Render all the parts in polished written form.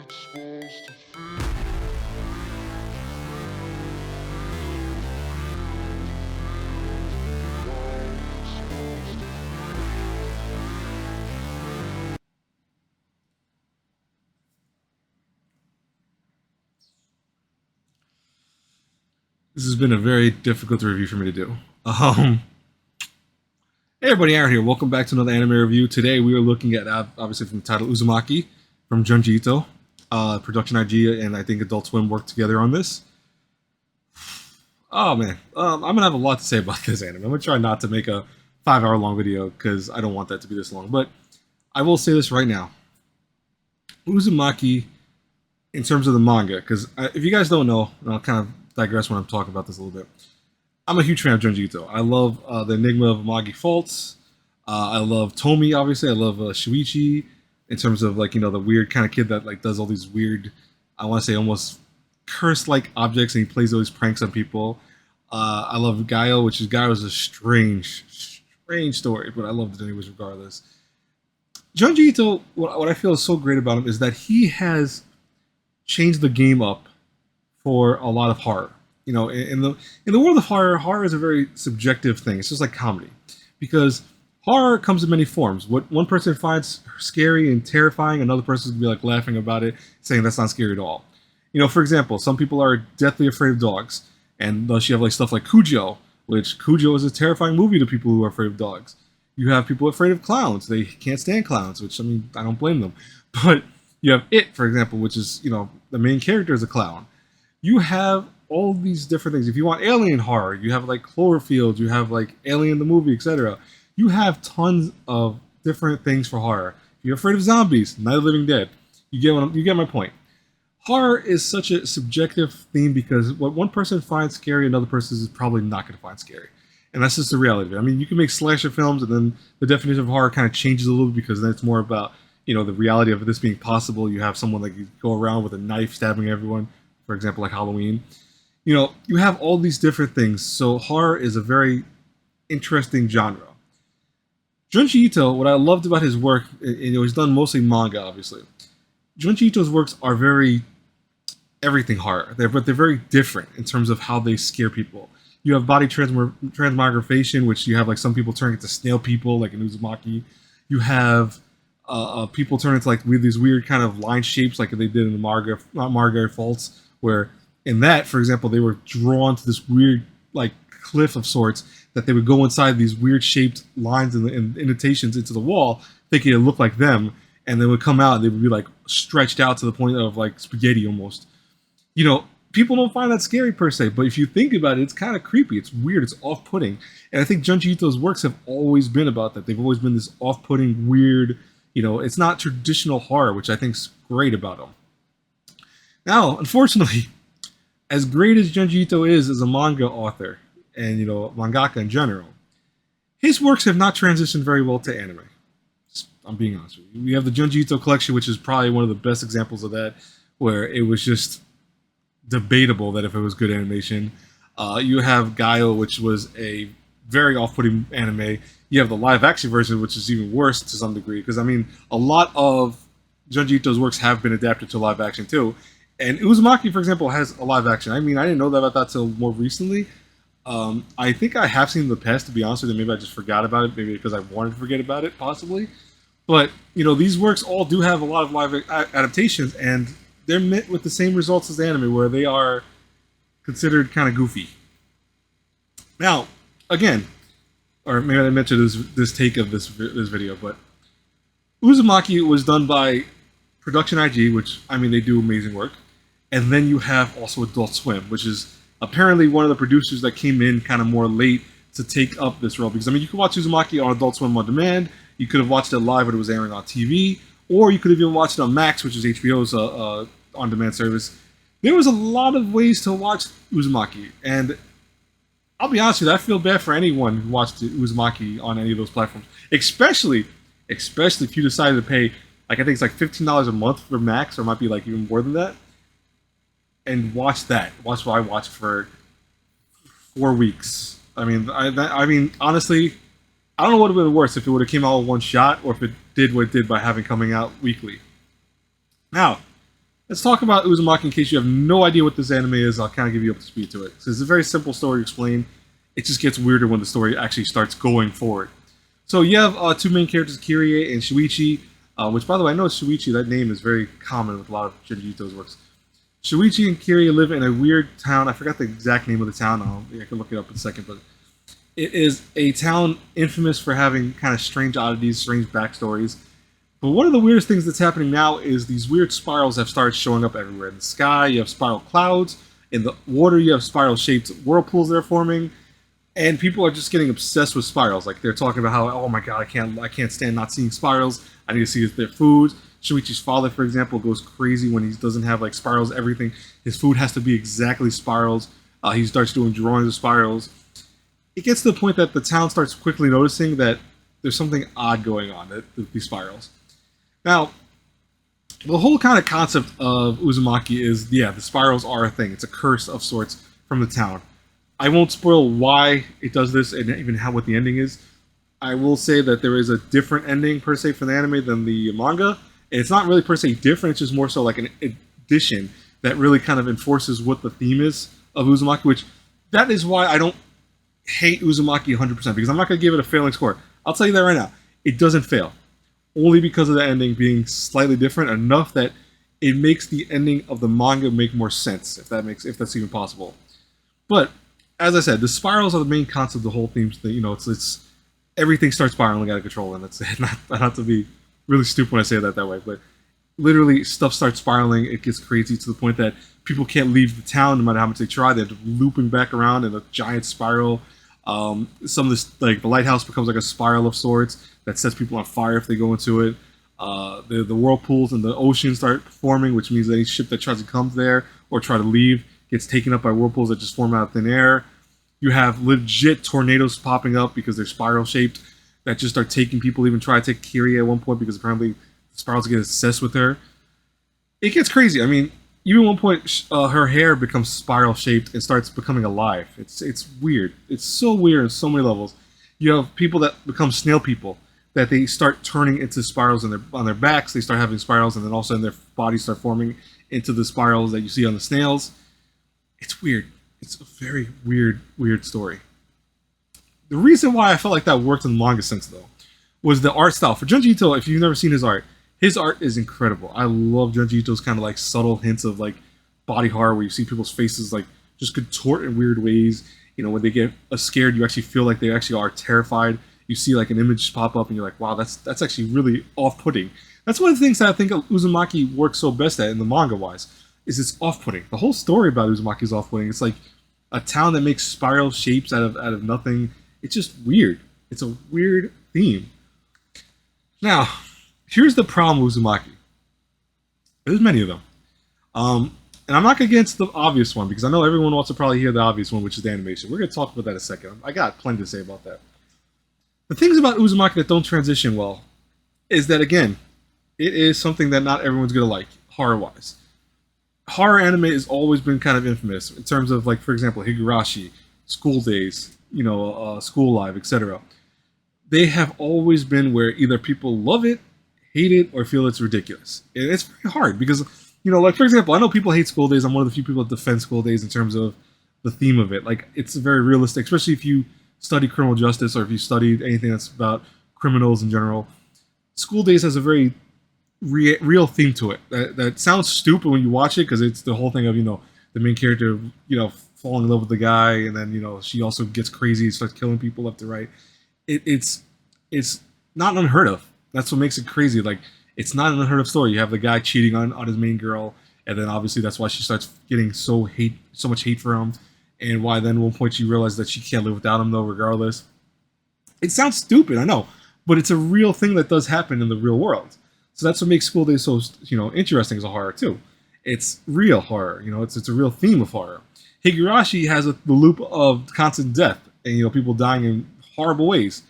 This has been a very difficult review for me to do. Hey everybody, Aaron here. Welcome back to another anime review. Today we are looking at, obviously from the title, Uzumaki from Junji Ito. Production IG and I think Adult Swim worked together on this. Oh man, I'm going to have a lot to say about this anime. I'm going to try not to make a 5-hour long video because I don't want that to be this long. But I will say this right now. Uzumaki, in terms of the manga, because if you guys don't know, and I'll kind of digress when I'm talking about this a little bit. I'm a huge fan of Junji Ito. I love the Enigma of Amagi Faults. I love Tomi, obviously. I love Shuichi in terms of like, you know, the weird kind of kid that like does all these weird, I want to say almost curse-like objects, and he plays all these pranks on people. I love Gaio, which is Gaio's a strange story, but I loved it anyways regardless. Junji Ito, what I feel is so great about him is that he has changed the game up for a lot of horror. You know, in the world of horror is a very subjective thing. It's just like comedy, because horror comes in many forms. What one person finds scary and terrifying, another person will be like laughing about it, saying that's not scary at all. You know, for example, some people are deathly afraid of dogs, and thus you have like stuff like Cujo, which Cujo is a terrifying movie to people who are afraid of dogs. You have people afraid of clowns; they can't stand clowns, which I mean, I don't blame them. But you have It, for example, which is, you know, the main character is a clown. You have all these different things. If you want alien horror, you have like Cloverfield, you have like Alien the movie, etc. You have tons of different things for horror. If you're afraid of zombies, Night of the Living Dead. You get my point. Horror is such a subjective theme because what one person finds scary, another person is probably not going to find scary. And that's just the reality of it. I mean, you can make slasher films and then the definition of horror kind of changes a little bit because then it's more about, you know, the reality of this being possible. You have someone like you go around with a knife stabbing everyone, for example, like Halloween. You know, you have all these different things. So horror is a very interesting genre. Junji Ito, what I loved about his work, you know, he's done mostly manga, obviously. Junji Ito's works are very everything horror, but they're very different in terms of how they scare people. You have body transmogrification, which you have like some people turning into snail people, like in Uzumaki. You have people turn into like these weird kind of line shapes, like they did in the Marga Faults, where in that, for example, they were drawn to this weird like cliff of sorts that they would go inside these weird shaped lines and indentations into the wall, thinking it looked like them, and they would come out and they would be like stretched out to the point of like spaghetti almost. You know, people don't find that scary per se, but if you think about it, it's kind of creepy. It's weird. It's off-putting. And I think Junji Ito's works have always been about that. They've always been this off-putting, weird, you know, it's not traditional horror, which I think is great about him. Now, unfortunately, as great as Junji Ito is as a manga author, and, you know, mangaka in general, his works have not transitioned very well to anime. I'm being honest with you. We have the Junji Ito collection, which is probably one of the best examples of that, where it was just debatable that if it was good animation. You have Gaio, which was a very off-putting anime. You have the live-action version, which is even worse to some degree, because, I mean, a lot of Junji Ito's works have been adapted to live-action, too. And Uzumaki, for example, has a live-action. I mean, I didn't know about that till more recently. I think I have seen it in the past, to be honest with you. Maybe I just forgot about it, maybe because I wanted to forget about it, possibly. But, you know, these works all do have a lot of live adaptations, and they're met with the same results as the anime, where they are considered kind of goofy. Now, again, or maybe I mentioned this take of this video, but Uzumaki was done by Production IG, which, I mean, they do amazing work. And then you have also Adult Swim, which is apparently one of the producers that came in kind of more late to take up this role. Because, I mean, you could watch Uzumaki on Adult Swim on demand. You could have watched it live when it was airing on TV. Or you could have even watched it on Max, which is HBO's on-demand service. There was a lot of ways to watch Uzumaki. And I'll be honest with you, I feel bad for anyone who watched Uzumaki on any of those platforms. Especially if you decided to pay, like, I think it's like $15 a month for Max, or it might be like even more than that. And watch that. Watch what I watched for 4 weeks. I mean, honestly, I don't know what would have been worse if it would have came out in one shot, or if it did what it did by having coming out weekly. Now, Let's talk about Uzumaki in case you have no idea what this anime is. I'll kind of give you up to speed to it. So it's a very simple story to explain. It just gets weirder when the story actually starts going forward. So you have two main characters, Kirie and Shuichi, which, by the way, I know Shuichi, that name is very common with a lot of Junji Ito's works. Shuichi and Kirie live in a weird town. I forgot the exact name of the town. I can look it up in a second, but it is a town infamous for having kind of strange oddities, strange backstories. But one of the weirdest things that's happening now is these weird spirals have started showing up everywhere. In the sky, you have spiral clouds. In the water, you have spiral-shaped whirlpools that are forming. And people are just getting obsessed with spirals. Like, they're talking about how, oh my god, I can't stand not seeing spirals. I need to see their food. Shuichi's father, for example, goes crazy when he doesn't have like spirals. Everything, his food has to be exactly spirals. He starts doing drawings of spirals. It gets to the point that the town starts quickly noticing that there's something odd going on with these spirals. Now, the whole kind of concept of Uzumaki is, yeah, the spirals are a thing. It's a curse of sorts from the town. I won't spoil why it does this and even what the ending is. I will say that there is a different ending, per se, for the anime than the manga. And it's not really, per se, different. It's just more so like an addition that really kind of enforces what the theme is of Uzumaki, which that is why I don't hate Uzumaki 100%, because I'm not going to give it a failing score. I'll tell you that right now. It doesn't fail. Only because of the ending being slightly different, enough that it makes the ending of the manga make more sense, if that's even possible. But as I said, the spirals are the main concept of the whole theme. You know, it's everything starts spiraling out of control, and that's not to be really stupid when I say that way, but literally stuff starts spiraling. It gets crazy to the point that people can't leave the town no matter how much they try. They're looping back around in a giant spiral. Some of this, like the lighthouse, becomes like a spiral of sorts that sets people on fire if they go into it. The whirlpools in the ocean start forming, which means any ship that tries to come there or try to leave gets taken up by whirlpools that just form out of thin air. You have legit tornadoes popping up because they're spiral shaped that just start taking people. Even try to take Kirie at one point because apparently the spirals get obsessed with her. It gets crazy. I mean, even at one point, her hair becomes spiral shaped and starts becoming alive. It's weird. It's so weird on so many levels. You have people that become snail people, that they start turning into spirals on their backs. They start having spirals, and then all of a sudden their bodies start forming into the spirals that you see on the snails. It's weird. It's a very weird story. The reason why I felt like that worked in the manga sense, though, was the art style. For Junji Ito, if you've never seen his art is incredible. I love Junji Ito's kind of like subtle hints of like body horror, where you see people's faces like just contort in weird ways. You know, when they get scared, you actually feel like they actually are terrified. You see like an image pop up, and you're like, wow, that's actually really off-putting. That's one of the things that I think Uzumaki works so best at in the manga-wise, is it's off-putting. The whole story about Uzumaki is off-putting. It's like a town that makes spiral shapes out of nothing. It's just weird. It's a weird theme. Now, here's the problem with Uzumaki. There's many of them. And I'm not going to get into the obvious one, because I know everyone wants to probably hear the obvious one, which is the animation. We're going to talk about that in a second. I got plenty to say about that. The things about Uzumaki that don't transition well is that, again, it is something that not everyone's going to like, horror-wise. Horror anime has always been kind of infamous in terms of, like, for example, Higurashi, School Days, you know, School Live, etc. They have always been where either people love it, hate it, or feel it's ridiculous. And it's very hard because, you know, like, for example, I know people hate School Days. I'm one of the few people that defend School Days in terms of the theme of it. Like, it's very realistic, especially if you study criminal justice or if you studied anything that's about criminals in general. School Days has a very real theme to it that sounds stupid when you watch it, because it's the whole thing of, you know, the main character, you know, falling in love with the guy, and then, you know, she also gets crazy and starts killing people left and right. It's not unheard of. That's what makes it crazy. Like, it's not an unheard of story. You have the guy cheating on his main girl, and then obviously that's why she starts getting so much hate for him, and why then at one point she realizes that she can't live without him though, regardless. It sounds stupid, I know, but it's a real thing that does happen in the real world. So that's what makes School Days so, you know, interesting as a horror too. It's real horror, you know. It's a real theme of horror. Higurashi has the loop of constant death, and, you know, people dying in horrible ways.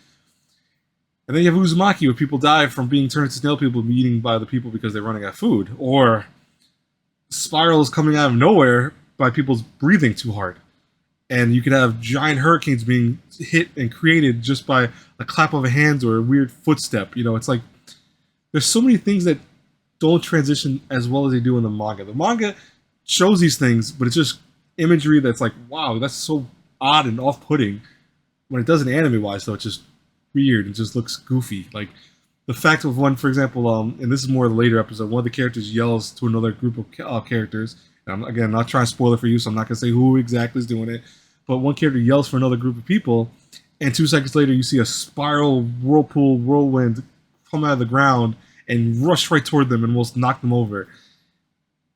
And then you have Uzumaki, where people die from being turned into snail people, being eaten by the people because they're running out of food, or spirals coming out of nowhere by people's breathing too hard. And you could have giant hurricanes being hit and created just by a clap of a hand or a weird footstep. You know, it's like there's so many things that don't transition as well as they do in the manga. The manga shows these things, but it's just imagery that's like, wow, that's so odd and off-putting. When it does it anime-wise, though, it's just weird and just looks goofy. Like the fact of one, for example, and this is more the later episode, one of the characters yells to another group of characters. And I'm, again, not trying to spoil it for you, so I'm not going to say who exactly is doing it. But one character yells for another group of people, and 2 seconds later, you see a spiral whirlwind come out of the ground and rush right toward them and almost knock them over.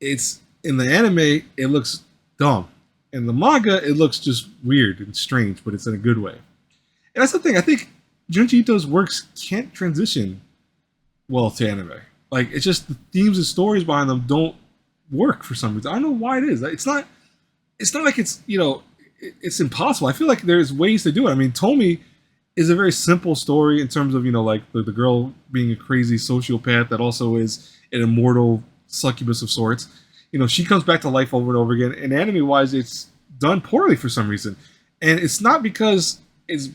It's in the anime, it looks dumb. In the manga, it looks just weird and strange, but it's in a good way. And that's the thing. I think Junji Ito's works can't transition well to anime. Like, it's just the themes and stories behind them don't work for some reason. I don't know why it is. It's not like it's, you know, it's impossible. I feel like there's ways to do it. I mean, Tomi is a very simple story in terms of, you know, like the girl being a crazy sociopath that also is an immortal succubus of sorts. You know, she comes back to life over and over again. And anime-wise, it's done poorly for some reason. And it's not because it's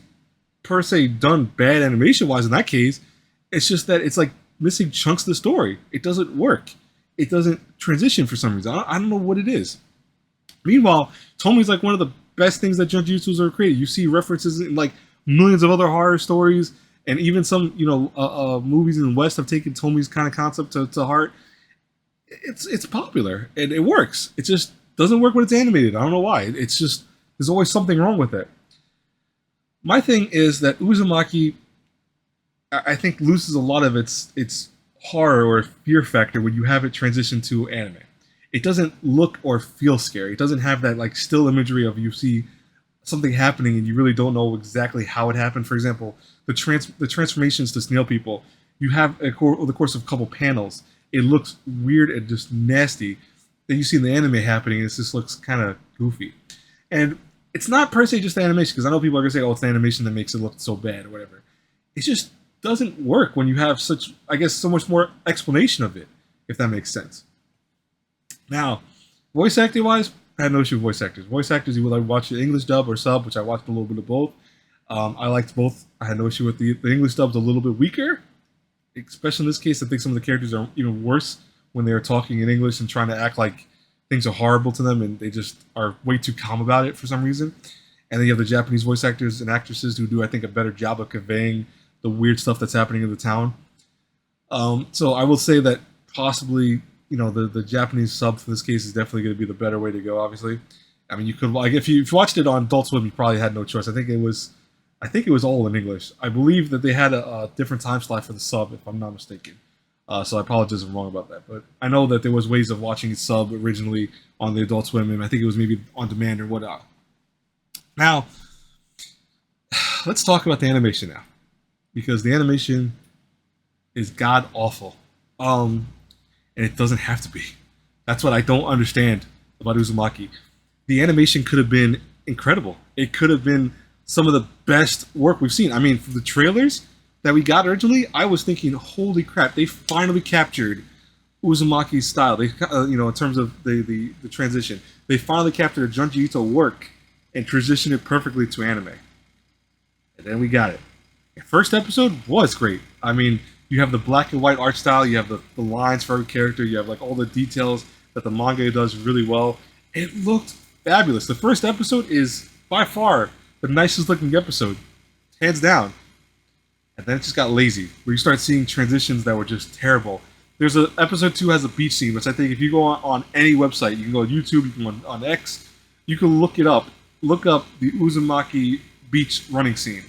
per se done bad animation-wise in that case. It's just that it's like missing chunks of the story. It doesn't work. It doesn't transition for some reason. I don't know what it is. Meanwhile, Tomi's like one of the best things that Junji Ito's ever created. You see references in like millions of other horror stories, and even some, you know, movies in the West have taken Tomi's kind of concept to heart. It's popular and it works. It just doesn't work when it's animated. I don't know why. It's just there's always something wrong with it. My thing is that Uzumaki, I think, loses a lot of its horror or fear factor when you have it transition to anime. It doesn't look or feel scary. It doesn't have that like still imagery of you see something happening and you really don't know exactly how it happened. For example, the transformations to snail people. You have over the course of a couple panels, it looks weird and just nasty. Then you see the anime happening and it just looks kind of goofy. And it's not per se just the animation, because I know people are going to say, oh, it's the animation that makes it look so bad or whatever. It just doesn't work when you have such, I guess, so much more explanation of it, if that makes sense. Now, voice acting wise, I had no issue with voice actors. Voice actors, you would like watch the English dub or sub, which I watched a little bit of both. I liked both. I had no issue with the English dub's a little bit weaker, especially in this case. I think some of the characters are even worse when they're talking in English and trying to act like things are horrible to them, and they just are way too calm about it for some reason. And then you have the Japanese voice actors and actresses who do, I think, a better job of conveying the weird stuff that's happening in the town. So I will say that possibly, you know, the Japanese sub in this case is definitely going to be the better way to go. Obviously, I mean, you could, like, if you watched it on Adult Swim, you probably had no choice. I think it was all in English. I believe that they had a different time slot for the sub, if I'm not mistaken. So I apologize if I'm wrong about that. But I know that there was ways of watching it sub originally on the Adult Swim, and I think it was maybe on demand or whatnot. Now, let's talk about the animation now, because the animation is god awful, and it doesn't have to be. That's what I don't understand about Uzumaki. The animation could have been incredible. It could have been some of the best work we've seen. I mean, for the trailers that we got originally, I was thinking, holy crap, they finally captured Uzumaki's style. They, you know, in terms of the transition, they finally captured a Junji Ito work and transitioned it perfectly to anime. And then we got it. The first episode was great. I mean, you have the black and white art style, you have the lines for every character, you have like all the details that the manga does really well. It looked fabulous. The first episode is by far the nicest looking episode, hands down. And then it just got lazy, where you start seeing transitions that were just terrible. There's a episode 2 has a beach scene, which I think if you go on any website, you can go on YouTube, you can go on X, you can look it up. Look up the Uzumaki beach running scene.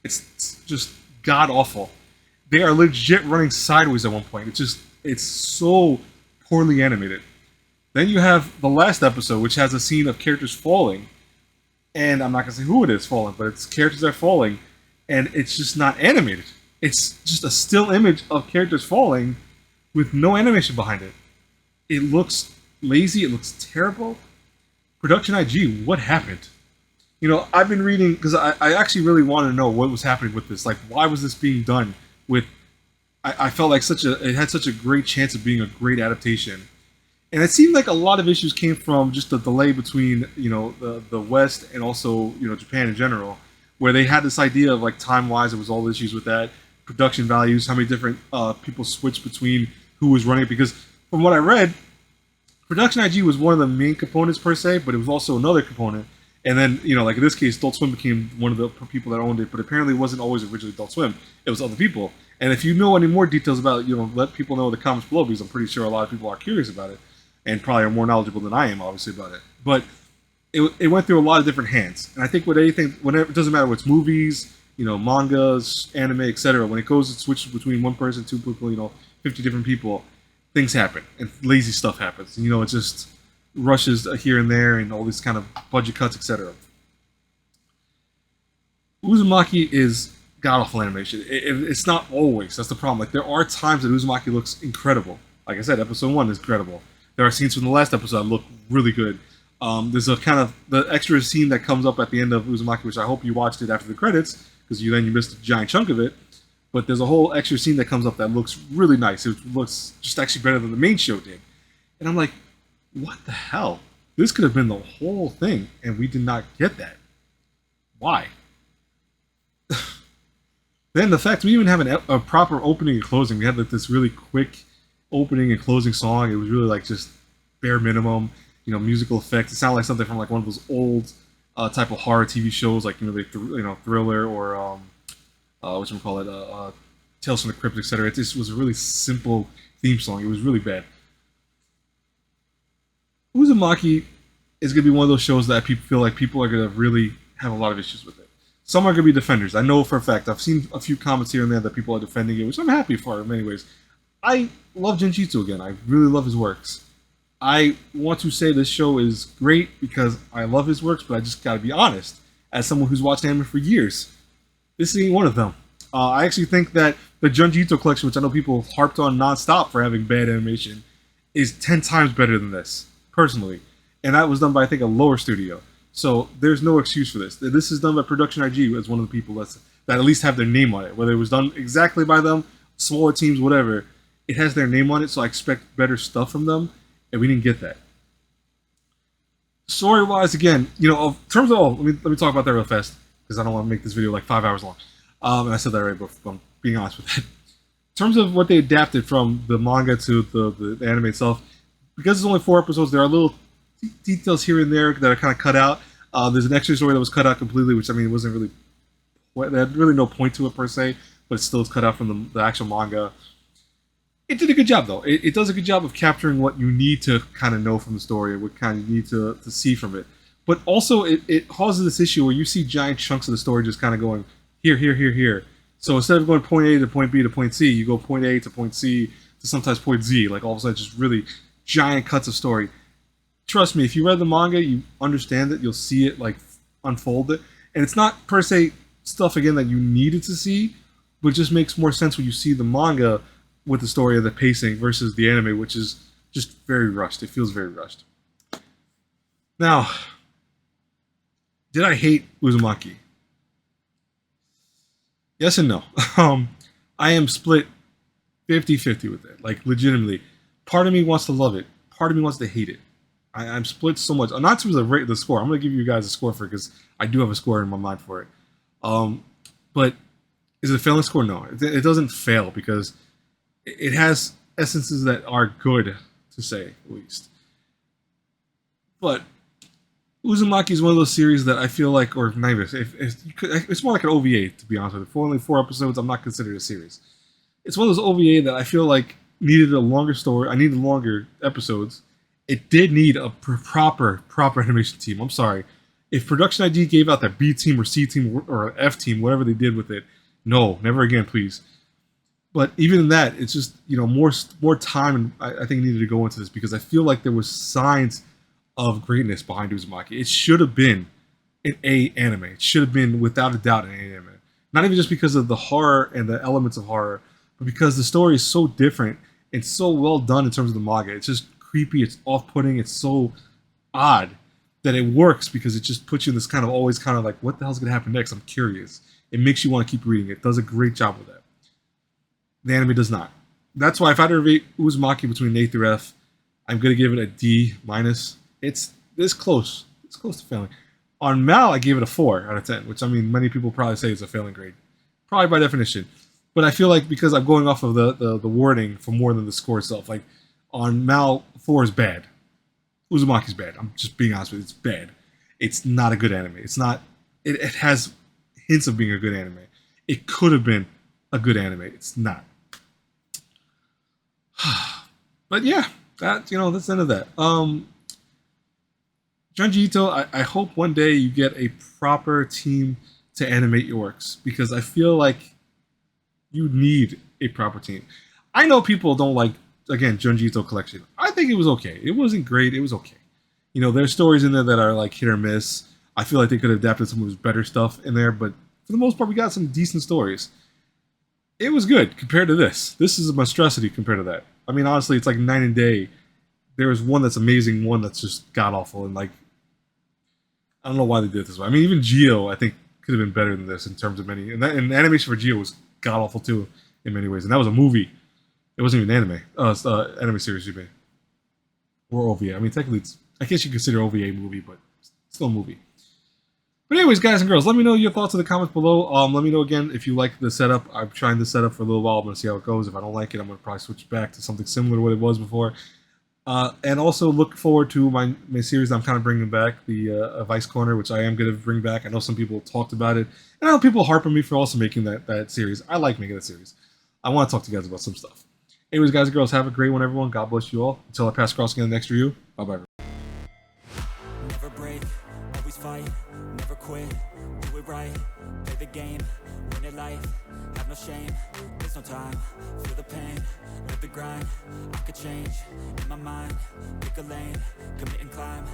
It's just god awful. They are legit running sideways at one point. It's so poorly animated. Then you have the last episode, which has a scene of characters falling. And I'm not going to say who it is falling, but it's characters that are falling. And it's just not animated. It's just a still image of characters falling with no animation behind it. It looks lazy. It looks terrible. Production IG, what happened? You know, I've been reading, because I actually really want to know what was happening with this. Like, why was this being done with... I felt like it had such a great chance of being a great adaptation. And it seemed like a lot of issues came from just the delay between, you know, the West and also, you know, Japan in general, where they had this idea of, like, time-wise, there was all the issues with that, production values, how many different people switched between who was running it, because from what I read, Production IG was one of the main components per se, but it was also another component. And then, like in this case, Adult Swim became one of the people that owned it, but apparently it wasn't always originally Adult Swim. It was other people. And if you know any more details about it, let people know in the comments below, because I'm pretty sure a lot of people are curious about it and probably are more knowledgeable than I am, obviously, about it. But it went through a lot of different hands. And I think with anything, whenever, it doesn't matter what's movies, mangas, anime, etc. When it goes and switches between one person, two people, 50 different people, things happen and lazy stuff happens. It just rushes here and there and all these kind of budget cuts, etc. Uzumaki is god-awful animation. It's not always. That's the problem. Like, there are times that Uzumaki looks incredible. Like I said, episode 1 is incredible. There are scenes from the last episode that look really good. There's a kind of the extra scene that comes up at the end of Uzumaki, which I hope you watched it after the credits, because you missed a giant chunk of it. But there's a whole extra scene that comes up that looks really nice. It looks just actually better than the main show did. And I'm like, what the hell? This could have been the whole thing, and we did not get that. Why? Then the fact we even have a proper opening and closing. We had like this really quick opening and closing song. It was really like just bare minimum, musical effects. It sounded like something from like one of those old type of horror TV shows, like Thriller or whatchamacallit, Tales from the Crypt, etc. It just was a really simple theme song. It was really bad. Uzumaki is going to be one of those shows that people feel like people are going to really have a lot of issues with it. Some are going to be defenders. I know for a fact. I've seen a few comments here and there that people are defending it, which I'm happy for in many ways. I love Junji Ito again. I really love his works. I want to say this show is great because I love his works, but I just got to be honest. As someone who's watched anime for years, this ain't one of them. I actually think that the Junji Ito collection, which I know people harped on nonstop for having bad animation, is 10 times better than this, personally. And that was done by, I think, a lower studio. So there's no excuse for this. This is done by Production IG as one of the people that at least have their name on it. Whether it was done exactly by them, smaller teams, whatever, it has their name on it, so I expect better stuff from them, and we didn't get that. Story-wise, again, in terms of, let me talk about that real fast, because I don't want to make this video like 5 hours long. And I said that right, but I'm being honest with that. In terms of what they adapted from the manga to the anime itself, because there's only 4 episodes, there are little details here and there that are kind of cut out. There's an extra story that was cut out completely, which, it wasn't really, there had really no point to it per se, but it still is cut out from the actual manga. It did a good job, though. It does a good job of capturing what you need to kind of know from the story, what kind of you need to see from it. But also, it causes this issue where you see giant chunks of the story just kind of going here, here, here, here. So instead of going point A to point B to point C, you go point A to point C to sometimes point Z. Like, all of a sudden, just really giant cuts of story. Trust me, if you read the manga, you understand it. You'll see it, like, unfold it. And it's not, per se, stuff, again, that you needed to see, but it just makes more sense when you see the manga with the story of the pacing versus the anime, which is just very rushed. It feels very rushed. Now, did I hate Uzumaki? Yes and no. I am split 50-50 with it. Like, legitimately. Part of me wants to love it. Part of me wants to hate it. I'm split so much. Not to rate the score. I'm going to give you guys a score for it because I do have a score in my mind for it. But is it a failing score? No. It doesn't fail because it has essences that are good, to say at least. But Uzumaki is one of those series that I feel like, or not even, it's more like an OVA, to be honest with you. For only 4 episodes, I'm not considered a series. It's one of those OVA that I feel like needed a longer story. I needed longer episodes. It did need a proper animation team. I'm sorry. If Production ID gave out that B team or C team or F team, whatever they did with it, no, never again, please. But even in that, it's just, more time I think needed to go into this because I feel like there was signs of greatness behind Uzumaki. It should have been an A anime. It should have been, without a doubt, an A anime. Not even just because of the horror and the elements of horror, but because the story is so different and so well done in terms of the manga. It's just creepy, it's off-putting, it's so odd that it works because it just puts you in this kind of always kind of like, what the hell's going to happen next? I'm curious. It makes you want to keep reading. It does a great job with that. The anime does not. That's why if I had to rate Uzumaki between A through F, I'm going to give it a D-. It's this close. It's close to failing. On Mal, I gave it a 4 out of 10, which, many people probably say is a failing grade. Probably by definition. But I feel like because I'm going off of the wording for more than the score itself, like on Mal 4 is bad. Uzumaki's bad. I'm just being honest with you. It's bad. It's not a good anime. It's not. It has hints of being a good anime. It could have been a good anime. It's not. But yeah, that's the end of that. Junji Ito, I hope one day you get a proper team to animate your works because I feel like you need a proper team. I know people don't like, again, Junji Ito collection. I think it was okay. It wasn't great. It was okay. There's stories in there that are like hit or miss. I feel like they could have adapted some of his better stuff in there, but for the most part, we got some decent stories. It was good compared to this. This is a monstrosity compared to that. I mean, honestly, it's like night and day. There is one that's amazing, one that's just god awful, and like I don't know why they did it this way. I mean, even Geo, I think, could have been better than this in terms of many. And animation for Geo was god awful too in many ways, and that was a movie. It wasn't even anime. It's anime series, you mean, or OVA. I mean, technically, I guess you consider OVA a movie, but still a movie. But anyways, guys and girls, let me know your thoughts in the comments below. Let me know again if you like the setup. I'm trying this setup for a little while. I'm going to see how it goes. If I don't like it, I'm going to probably switch back to something similar to what it was before. And also look forward to my series I'm kind of bringing back, the Vice Corner, which I am going to bring back. I know some people talked about it. And I know people harp on me for also making that series. I like making that series. I want to talk to you guys about some stuff. Anyways, guys and girls, have a great one, everyone. God bless you all. Until I pass across again the next review. Bye-bye. Never break, always fight, never quit, do it right, play the game, win it life, have no shame, there's no time, feel the pain, live the grind, I could change, in my mind, pick a lane, commit and climb.